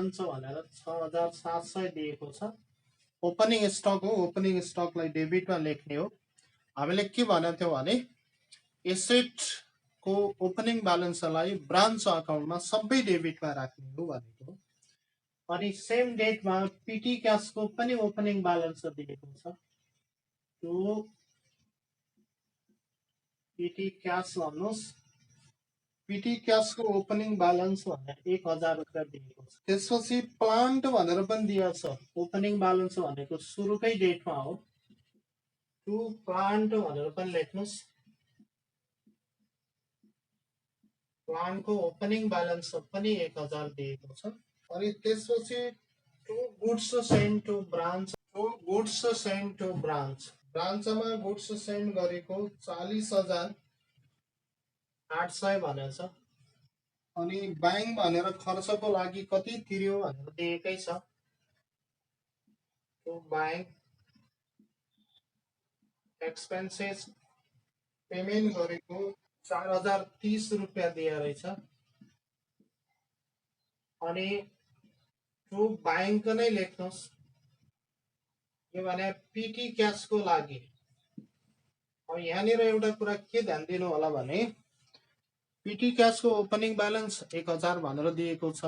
भनेर 6700 दिएको छ। ओपनिङ स्टक हो, ओपनिङ स्टकलाई डेबिटमा लेख्ने हो। हामीले के भनेको थियौँ भने एसेटको ओपनिङ ब्यालेन्सलाई ब्रान्च अकाउन्टमा सबै डेबिटमा राख्ने हो भनेको। अनि सेम डेटमा पिटी क्यासको पनि ओपनिङ ब्यालेन्स दिएको छ। त्यो पिटी क्यास भन्नुहोस्, पिटी क्यासको ओपनिङ ब्यालेन्स भनेर 1000 रुपियाँ दिएको छ। त्यसपछि प्लान्ट भनेर पनि दिएको छ। ओपनिङ ब्यालेन्स भनेको सुरुकै डेटमा हो। टु प्लान्ट भनेर पनि लेख्नुहोस्। प्लान्टको ओपनिङ ब्यालेन्स पनि 1000 दिएको छ। अनि त्यसपछि to goods send to branch, to goods send to branch, ब्रान्चमा गुड्स सेन्ड गरेको 40,800 भनेको छ। अनि ब्याङ्क भनेर खर्चको लागि कति तिर्यो भनेर दिएकै छ। टु ब्याङ्क एक्सपेन्सेस पेमेन्ट गरेको 4030 रुपियाँ दिए रहेछ। अनि टु ब्याङ्क नै लेख्नुहोस्। यो भने पिटी क्यासको लागि। अब यहाँनिर एउटा कुरा के ध्यान दिनु होला भने पिटी क्यासको ओपनिङ ब्यालेन्स 1000 भनेर दिएको छ।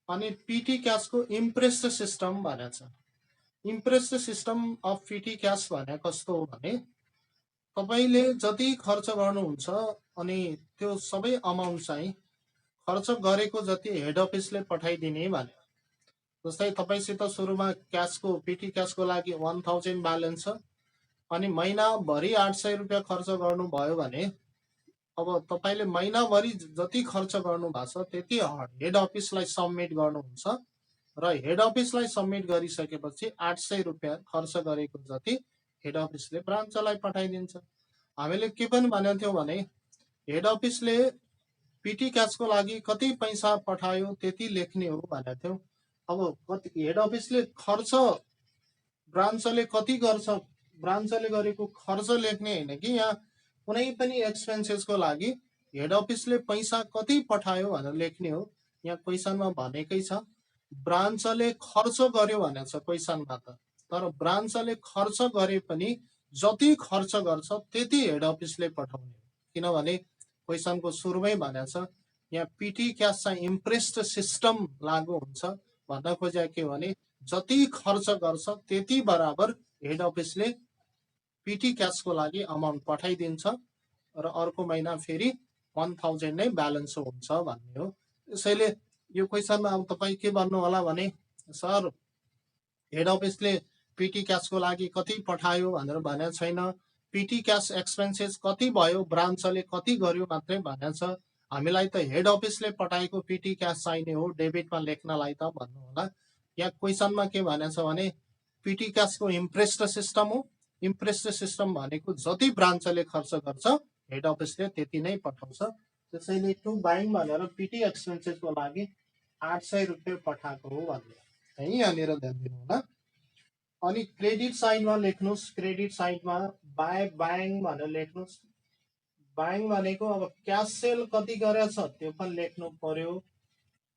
अनि पिटी क्यासको इम्प्रेस्ड सिस्टम भनेको छ। Imprest system of petty cash भने कस्तो हो भने तपाईले जति खर्च गर्नुहुन्छ अनि त्यो सबै अमाउन्ट चाहिँ खर्च गरेको जति हेड अफिसले पठाइदिने भने। जस्तै तपाईसित सुरुमा क्यासको पिटी क्यासको लागि 1000 ब्यालेन्स छ अनि महिनाभरि 800 रुपियाँ खर्च गर्नुभयो भने अब तपाईले महिनाभरि जति खर्च गर्नु भएको छ त्यति हेड अफिसलाई सबमिट गर्नुहुन्छ र हेड अफिसलाई सबमिट गरिसकेपछि 800 रुपियाँ खर्च गरेको जति हेड अफिसले ब्रान्चलाई पठाइदिन्छ। हामीले के पनि भनेको थियौँ भने हेड अफिसले पिटी क्यासको लागि कति पैसा पठायो त्यति लेख्ने हो भनेको थियौँ। अब कति हेड अफिसले खर्च ब्रान्चले कति गर्छ, ब्रान्चले गरेको खर्च लेख्ने हैन कि यहाँ कुनै पनि एक्सपेन्सेसको लागि हेड अफिसले पैसा कति पठायो भनेर लेख्ने हो। यहाँ क्वेसनमा भनेकै छ ब्रान्चले खर्च गर्यो भनेको छ क्वेसनमा त, तर ब्रान्चले खर्च गरे पनि जति खर्च गर्छ त्यति हेड अफिसले पठाउने हो। किनभने क्वेसनको सुरुमै भनेको छ यहाँ पिटी क्यास चाहिँ इम्प्रेस्ड सिस्टम लागू हुन्छ भन्न खोजेको के भने जति खर्च गर्छ त्यति बराबर हेड अफिसले पिटी क्यासको लागि अमाउन्ट पठाइदिन्छ र अर्को महिना फेरि 1000 नै ब्यालेन्स हुन्छ भन्ने हो। त्यसैले यो क्वेसनमा अब तपाईँ के भन्नु होला भने सर हेड अफिसले पिटी क्यासको लागि कति पठायो भनेर भनेको छैन, पिटी क्यास एक्सपेन्सेस कति भयो ब्रान्चले कति गर्यो मात्रै भनेको छ। हामीलाई त हेड अफिसले पठाएको पिटी क्यास चाहिने हो डेबिटमा लेख्नलाई त भन्नु होला। यहाँ क्वेसनमा के भनेको छ भने पिटी क्यासको इम्प्रेस्ड सिस्टम हो। इम्प्रेस्ड सिस्टम भनेको जति ब्रान्चले खर्च गर्छ हेड अफिसले त्यति नै पठाउँछ। त्यसैले टु बाइङ भनेर पिटी एक्सपेन्सेसको लागि 800 रुपियाँ पठाएको हो भन्ने है, यहाँनिर ध्यान दिनु होला। अनि क्रेडिट साइडमा लेख्नुहोस्, क्रेडिट साइडमा बाय बाइङ भनेर लेख्नुहोस्। बाइङ भनेको अब क्यास सेल कति गरेछ त्यो पनि लेख्नु पर्यो।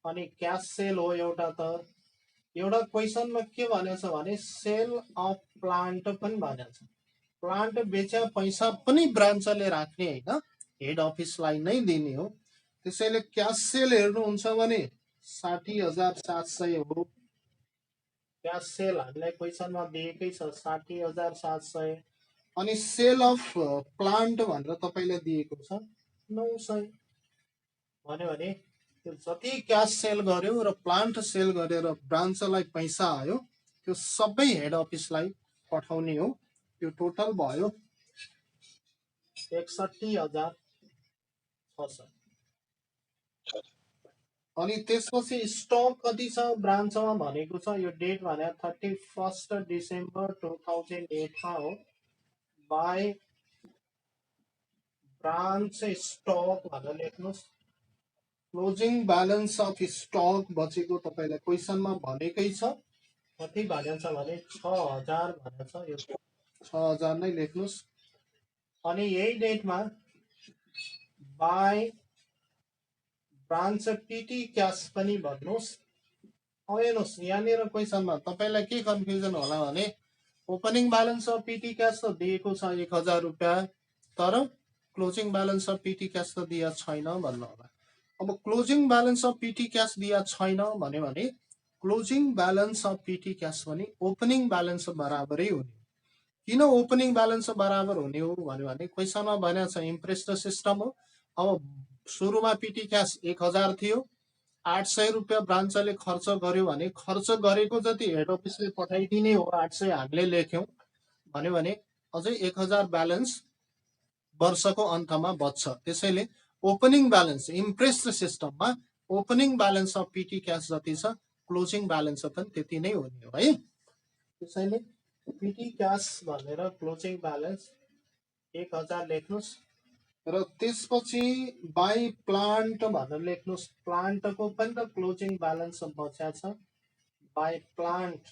अनि क्यास सेल हो एउटा त, एउटा क्वेसनमा के भनेको छ भने सेल अफ प्लान्ट पनि भनेको छ। प्लान्ट बेच्या पैसा पनि ब्रान्चले राख्ने हैन, हेड अफिसलाई नै दिने हो। त्यसैले क्यास सेल हेर्नुहुन्छ भने 60,700 हो। क्यास सेल हामीलाई क्वेसनमा दिएकै छ 60,700। अनि सेल अफ प्लान्ट भनेर तपाईलाई दिएको छ 900। भन्यो भने त्यो जति क्यास सेल गर्यो र प्लान्ट सेल गरेर ब्रान्चलाई पैसा आयो त्यो सबै हेड अफिसलाई पठाउने हो। त्यो टोटल भयो 61,600। अनि त्यसपछि स्टक कति छ ब्रान्चमा भनेको छ, यो डेट भने 31 डिसेम्बर 2008 मा हो। बाई ब्रान्च स्टक भनेर लेख्नुहोस्। क्लोजिङ ब्यालेन्स अफ स्टक बचेको तपाईलाई क्वेसनमा भनेकै छ कति भनेको छ भने 6000 भनेको छ, यो 6000 नै लेख्नुहोस्। अनि यही डेटमा बाई ब्रान्च पिटी क्यास पनि भन्नुहोस्। अब हेर्नुहोस् यहाँनिर क्वेसनमा तपाईँलाई के कन्फ्युजन होला भने opening balance of petty cash त दिएको छ 1000 रुपियाँ, तर closing balance of petty cash त दिया छैन भन्नु होला। अब closing balance of petty cash दिया छैन भन्यो भने closing balance of petty cash पनि ओपनिङ ब्यालेन्स बराबरै हुने। किन ओपनिङ ब्यालेन्स बराबर हुने हो भन्यो भने क्वेसनमा भनेको छ इम्प्रेस्ड सिस्टम हो। अब सुरुमा पिटी क्यास 1000 थियो, 800 रुपियाँ ब्रान्चले खर्च गर्यो भने खर्च गरेको जति हेड अफिसले पठाइदिने हो 800 हामीले लेख्यौँ भन्यो भने अझै 1000 ब्यालेन्स वर्षको अन्तमा बच्छ। त्यसैले ओपनिङ ब्यालेन्स इम्प्रेस्ड सिस्टममा opening balance of petty cash जति छ क्लोजिङ ब्यालेन्स पनि त्यति नै हुने हो है। त्यसैले पिटी क्यास भनेर क्लोजिङ ब्यालेन्स 1000 लेख्नुहोस् र त्यसपछि बाई प्लान्ट भनेर लेख्नुहोस्। प्लान्टको पनि त क्लोजिङ ब्यालेन्स बच्या छ, बाई प्लान्ट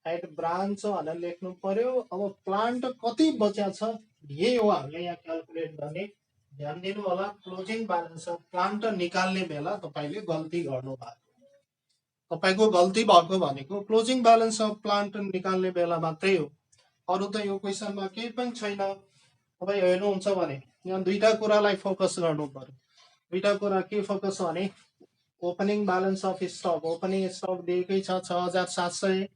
एट ब्रान्च भनेर लेख्नु पर्यो। अब प्लान्ट कति बच्या छ यही हो हामीले यहाँ क्याल्कुलेट गर्ने। ध्यान दिनु होला, क्लोजिङ ब्यालेन्स अफ प्लान्ट निकाल्ने बेला तपाईँले गल्ती गर्नु भएको। तपाईँको गल्ती भएको भनेको क्लोजिङ ब्यालेन्स अफ प्लान्ट निकाल्ने बेला मात्रै हो, अरू त यो क्वेसनमा केही पनि छैन। तपाईँ हेर्नुहुन्छ भने यहाँ दुईटा कुरालाई फोकस गर्नु पर्यो। दुईटा कुरा के फोकस भने opening balance of stock, opening stock दिएकै छ 6700,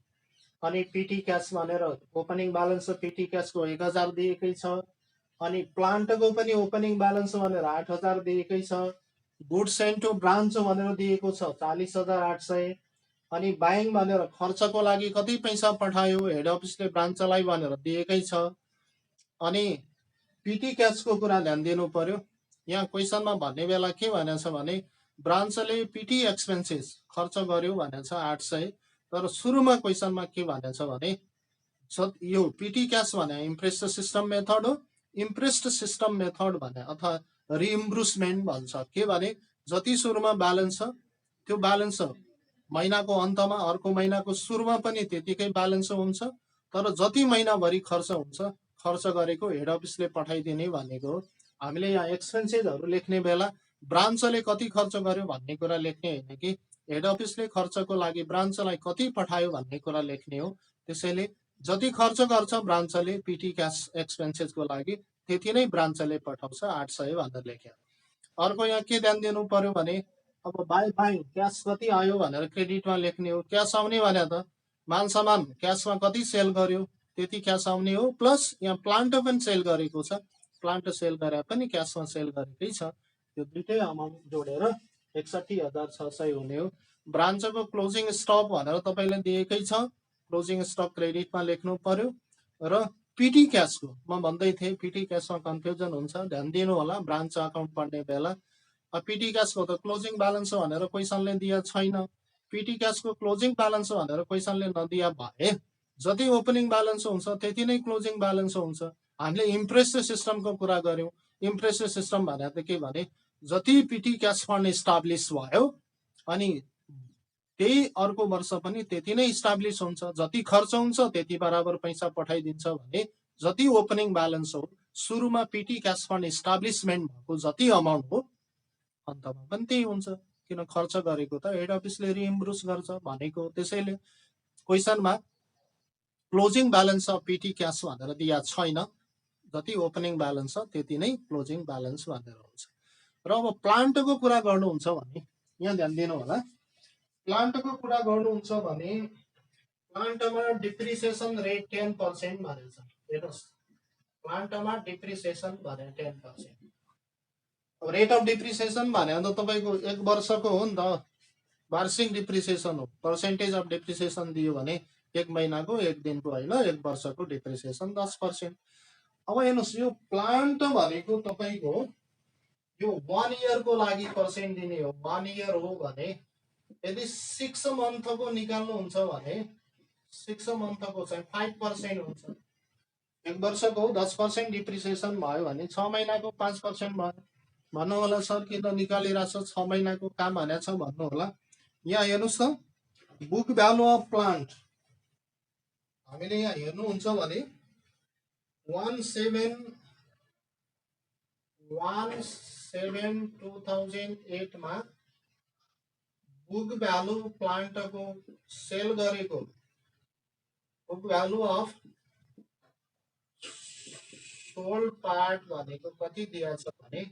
अनि पिटी क्यास भनेर ओपनिङ ब्यालेन्स अफ पिटी क्यासको 1000 दिएकै छ, अनि प्लान्टको पनि ओपनिङ ब्यालेन्स भनेर 8000 दिएकै छ, गुड्स एन्ड टु ब्रान्च भनेर दिएको छ 40800, अनि बाइङ भनेर खर्चको लागि कति पैसा पठायो हेड अफिसले ब्रान्चलाई भनेर दिएकै छ। अनि पिटी क्यासको कुरा ध्यान दिनु पर्यो। यहाँ क्वेसनमा भन्ने बेला के भनेको छ भने ब्रान्चले पिटी एक्सपेन्सेस खर्च गर्यो भनेको छ 800, तर सुरुमा क्वेसनमा के भनेको छ भने यो पिटी क्यास भने इम्प्रेस्ड सिस्टम मेथड हो। इम्प्रेस्ड सिस्टम मेथड भने अथवा रिइम्बुर्समेन्ट भन्छ के भने जति सुरुमा ब्यालेन्स छ त्यो ब्यालेन्स महिनाको अन्तमा अर्को महिनाको सुरुमा पनि त्यतिकै ब्यालेन्स हुन्छ, तर जति महिनाभरि खर्च हुन्छ खर्च गरेको हेड अफिसले पठाइदिने भनेको हो। हामीले यहाँ एक्सपेन्सेसहरू लेख्ने बेला ब्रान्चले कति खर्च गर्यो भन्ने कुरा लेख्ने होइन कि हेड अफिसले खर्चको लागि ब्रान्चलाई कति पठायो भन्ने कुरा लेख्ने हो। त्यसैले जति खर्च गर्छ ब्रान्चले पिटी क्यास एक्सपेन्सेसको लागि त्यति नै ब्रान्चले पठाउँछ 800 भनेर लेख्यो। अर्को यहाँ के ध्यान दिनु पर्यो भने अब बाई बाई क्यास कति आयो भनेर क्रेडिटमा लेख्ने हो। क्यास आउने भने त माल सामान क्यासमा कति सेल गर्यो त्यति क्यास आउने हो, प्लस यहाँ प्लान्ट पनि सेल गरेको छ, प्लान्ट सेल गरे पनि क्यासमा सेल गरेकै छ, त्यो दुइटै अमाउन्ट जोडेर 61600 हुने हो। ब्रान्चको क्लोजिङ स्टक भनेर तपाईँले दिएकै छ, क्लोजिङ स्टक क्रेडिटमा लेख्नु पर्यो। र पिटी क्यासको म भन्दै थिएँ पिटी क्यासमा कन्फ्युजन हुन्छ, ध्यान दिनु होला ब्रान्च अकाउन्ट पढ्ने बेला। पिटी क्यासको त क्लोजिङ ब्यालेन्स भनेर क्वेसनले दिया छैन, पिटी क्यासको क्लोजिङ ब्यालेन्स भनेर क्वेसनले नदिया भए जति ओपनिङ ब्यालेन्स हुन्छ त्यति नै क्लोजिङ ब्यालेन्स हुन्छ। हामीले इम्प्रेस्ड सिस्टमको कुरा गर्यौँ। इम्प्रेस्ड सिस्टम भनेर के भने जति पिटी क्यास फन्ड इस्टाब्लिस भयो अनि त्यही अर्को वर्ष पनि त्यति नै इस्टाब्लिस हुन्छ, जति खर्च हुन्छ त्यति बराबर पैसा पठाइदिन्छ भने जति ओपनिङ ब्यालेन्स हो सुरुमा पिटी क्यास फन्ड इस्टाब्लिसमेन्ट भएको जति अमाउन्ट हो अन्तमा पनि त्यही हुन्छ, किन खर्च गरेको त हेड अफिसले रिइम्बुर्स गर्छ भनेको। त्यसैले क्वेसनमा closing balance of petty cash भनेर दिया छैन, जति ओपनिङ ब्यालेन्स छ त्यति नै क्लोजिङ ब्यालेन्स भनेर हुन्छ। र अब प्लान्टको कुरा गर्नुहुन्छ भने यहाँ ध्यान दिनु होला, प्लान्टको कुरा गर्नुहुन्छ भने प्लान्टमा डिप्रिसिएसन रेट 10% भनेको छ। हेर्नुहोस् प्लान्टमा डिप्रिसिएसन भने 10%, रेट अफ डिप्रिसिएसन भने त तपाईँको एक वर्षको हो नि त, वार्षिक डिप्रिसिएसन हो। पर्सेन्टेज अफ डिप्रिसिएसन दियो भने एक महिनाको एक दिनको होइन एक वर्षको डिप्रिसिएसन 10%। अब हेर्नुहोस् यो प्लान्ट भनेको तपाईँको यो 1 इयरको लागि पर्सेन्ट दिने हो। 1 इयर हो भने यदि 6 मन्थको निकाल्नुहुन्छ भने 6 मन्थको चाहिँ 5% हुन्छ। एक वर्षको 10% डिप्रिसिएसन भयो भने 6 महिनाको 5% भयो। भन्नु होला सर किन निकालिरहेको छ 6 महिनाको काम भनेको छ भन्नु होला। यहाँ हेर्नुहोस् त बुक भ्यालु अफ प्लान्ट हामीले यहाँ हेर्नुहुन्छ भने 17/2008 मा बुक भ्यालु प्लान्टको सेल गरेको book value of sold part भनेको कति दिएको छ भने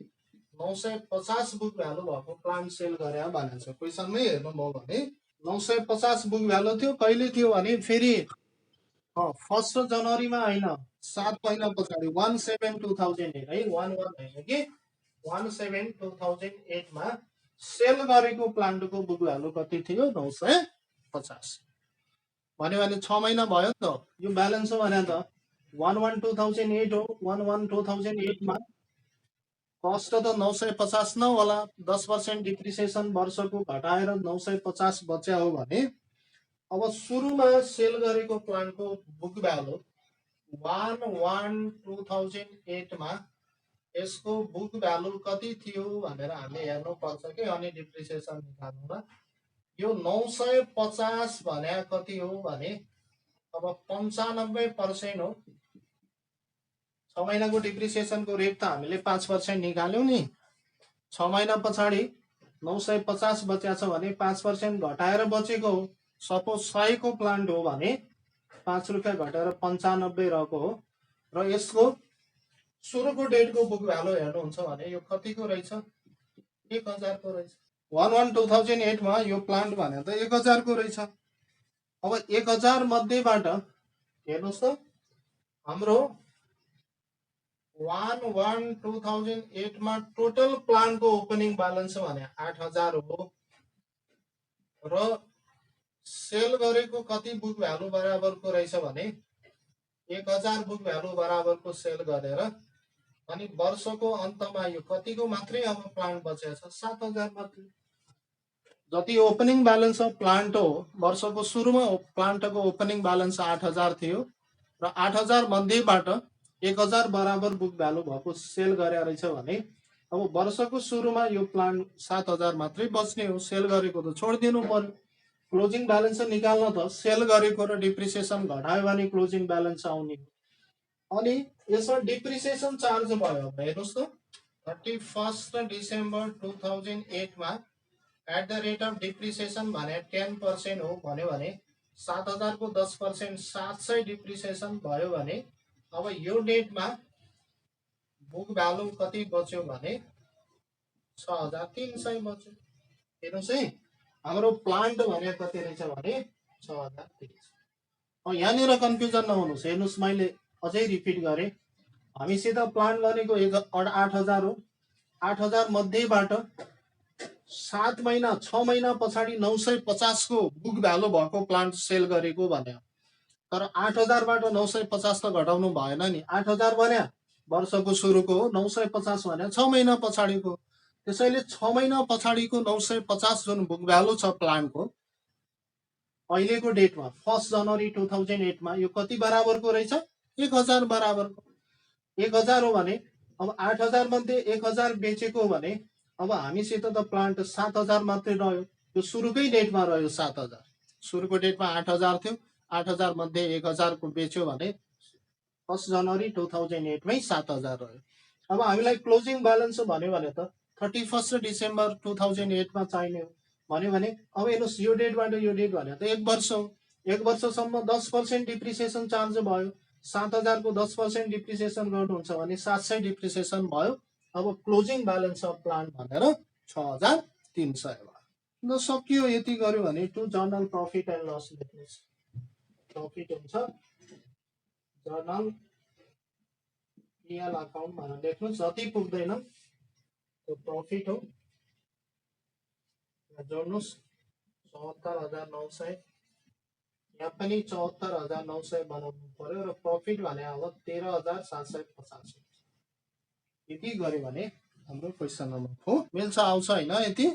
950 बुक भ्यालु भएको प्लान्ट सेल गरे भनेको छ। क्वेसनमै हेर्नुभयो भने 950 बुक भ्यालु थियो। कहिले थियो भने फेरि 1 जनवरीमा होइन, 7 महिना पछाडि 17/2008 है, 11 होइन कि 17/2008 मा सेल गरेको प्लान्टको बुक भ्यालु कति थियो 950 भन्यो भने 6 महिना भयो नि त। यो ब्यालेन्स हो भने त 11/2008 हो। 11/2008 मा कस्ट त 950 नहोला, 10% डिप्रिसिएसन वर्षको घटाएर 950 बच्या हो भने अब सुरुमा सेल गरेको प्लान्टको बुक भ्यालु 11/2008 मा यसको बुक भ्यालु कति थियो भनेर हामीले हेर्नु पर्छ कि अनि डिप्रिसिएसन निकाल्नुमा। यो 950 भने कति हो भने अब 95% हो। 6 महिनाको डिप्रिसिएसनको रेट त हामीले 5% निकाल्यौं नि। 6 महिना पछाडि 950 बच्या छ भने 5% घटाएर बचेको हो। सपोज 100 को प्लान्ट हो भने 5 रुपियाँ घटेर 95 रहेको हो र यसको सुरुको डेटको बुक भ्यालु हेर्नुहुन्छ भने यो कतिको रहेछ 1000 को रहेछ। 11/2008 मा यो प्लान्ट भने त 1000 को रहेछ। अब 1000 मध्येबाट हेर्नुहोस् त हाम्रो 11/2008 मा टोटल प्लान्टको ओपनिङ ब्यालेन्स भने 8000 हो र सेल गरेको कति बुक भ्यालु बराबरको रहेछ भने 1000 बुक भ्यालु बराबरको सेल गरेर अनि वर्षको अन्तमा यो कतिको मात्रै अब प्लान्ट बचेको छ 7000 मात्रै। जति ओपनिङ ब्यालेन्स अफ प्लान्ट हो वर्षको सुरुमा प्लान्टको ओपनिङ ब्यालेन्स 8000 थियो र 8000 मध्येबाट 1000 बराबर बुक भ्यालु भएको सेल गरे रहेछ भने अब वर्षको सुरुमा यो प्लान्ट 7000 मात्रै बच्ने हो। सेल गरेको त छोडिदिनु पर्यो। क्लोजिङ ब्यालेन्स निकाल्न त सेल गरेको र डिप्रिसिएसन घटायो भने क्लोजिङ ब्यालेन्स आउने हो। अनि यसमा डिप्रिसिएसन चार्ज भयो हेर्नुहोस् त 31 डिसेम्बर 2008 मा at the rate of depreciation भने 10% हो भन्यो भने 7000 को 10% 700 डिप्रिसिएसन भयो भने अब यो डेटमा बुक भ्यालु कति बच्यो भने 6300 बच्यो। हेर्नुहोस् है हाम्रो प्लान्ट भने कति रहेछ भने 6300। यहाँनिर कन्फ्युजन नहुनुहोस्। हेर्नुहोस् मैले अझै रिपिट गरेँ। हामीसित प्लान्ट भनेको 8000 हो। 8000 मध्येबाट 7 महिना 6 महिना पछाडि 950 को बुक भ्यालु भएको प्लान्ट सेल गरेको भन्यो। तर 8000 बाट 950 त घटाउनु भएन नि। 8000 भन्या वर्षको सुरुको हो, 950 भन्या 6 महिना पछाडिको। त्यसैले 6 महिना पछाडिको 950 जुन बुक भ्यालु छ प्लान्टको अहिलेको डेटमा 1 जनवरी 2008 मा यो कति बराबरको रहेछ 1000 बराबरको। 1000 हो भने अब 8000 मध्ये 1000 बेचेको हो भने अब हामीसित त प्लान्ट 7000 मात्रै रह्यो। यो सुरुकै डेटमा रह्यो 7000। सुरुको डेटमा 8000 थियो। 8000 मध्ये 1000 को बेच्यो भने 1 जनवरी 2008 मै 7000 रह्यो। अब हामीलाई क्लोजिङ ब्यालेन्स भन्यो भने त 31 डिसेम्बर 2008 मा चाहिने हो भन्यो भने अब हेर्नुहोस् यो डेटबाट यो डेट भने त 1 वर्ष हो। 1 वर्षसम्म 10% डिप्रिसिएसन चार्ज भयो। 7000 को 10% डिप्रिसिएसन गर्नुहुन्छ भने 700 डिप्रिसिएसन भयो। अब क्लोजिङ ब्यालेन्स अफ प्लान्ट भनेर 6300 भयो। सकियो। यति गर्यो भने to journal profit and loss लेख्नुहोस्। प्रफिट हुन्छ जर्नल पिएल अकाउन्ट भनेर लेख्नुहोस्। जति पुग्दैन त्यो प्रफिट हो। जोड्नुहोस् 74900। यहाँ पनि 74900 बनाउनु पर्यो र प्रफिट भने अब 13750। यति गर्यो भने हाम्रो क्वेसन नम्बर 4 मिल्छ आउँछ हैन यति।